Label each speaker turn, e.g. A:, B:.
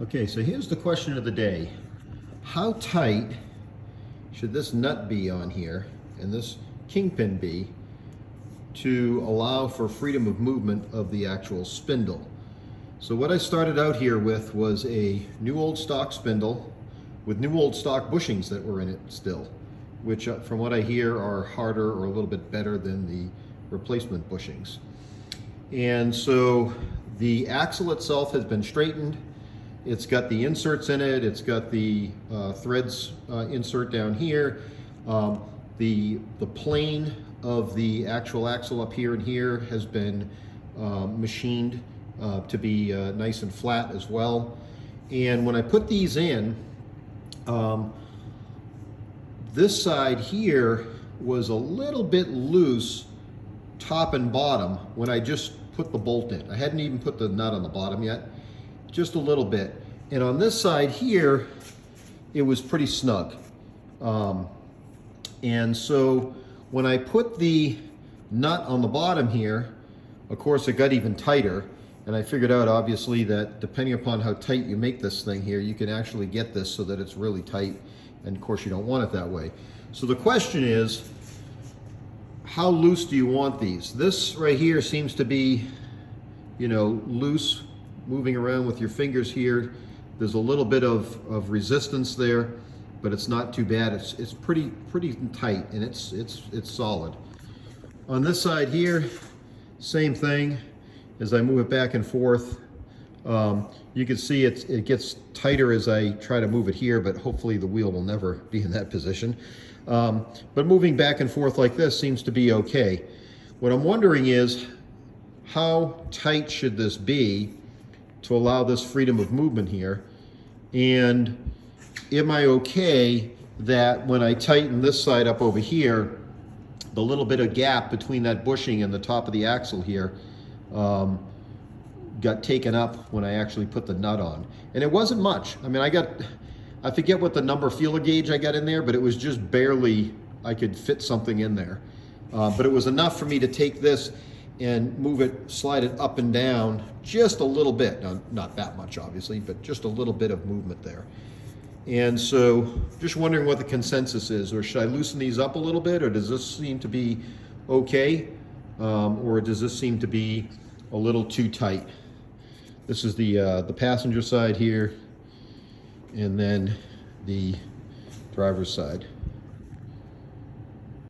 A: Okay, so here's the question of the day. How tight should this nut be on here and this kingpin be to allow for freedom of movement of the actual spindle? So what I started out here with was a new old stock spindle with new old stock bushings that were in it still, which from what I hear are harder or a little bit better than the replacement bushings. And so the axle itself has been straightened. It's got the inserts in it. It's got the threads insert down here. The plane of the actual axle up here and here has been machined to be nice and flat as well. And when I put these in, this side here was a little bit loose, top and bottom, when I just put the bolt in. I hadn't even put the nut on the bottom yet, just a little bit. And on this side here, it was pretty snug. And so when I put the nut on the bottom here, of course it got even tighter. And I figured out obviously that depending upon how tight you make this thing here, you can actually get this so that it's really tight. And of course you don't want it that way. So the question is, how loose do you want these? This right here seems to be, you know, loose, moving around with your fingers here. There's a little bit of resistance there, but it's not too bad. It's pretty tight, and it's solid. On this side here, same thing. As I move it back and forth, you can see it gets tighter as I try to move it here, but hopefully the wheel will never be in that position. But moving back and forth like this seems to be okay. What I'm wondering is, how tight should this be to allow this freedom of movement here? And am I okay that when I tighten this side up over here, the little bit of gap between that bushing and the top of the axle here got taken up when I actually put the nut on? And it wasn't much. I mean, I forget what the number feeler gauge I got in there, but it was just barely, I could fit something in there. But it was enough for me to take this and move it, slide it up and down just a little bit. Now, not that much obviously, but just a little bit of movement there. And so just wondering what the consensus is, or should I loosen these up a little bit, or does this seem to be okay? Or does this seem to be a little too tight? This is the passenger side here, and then the driver's side.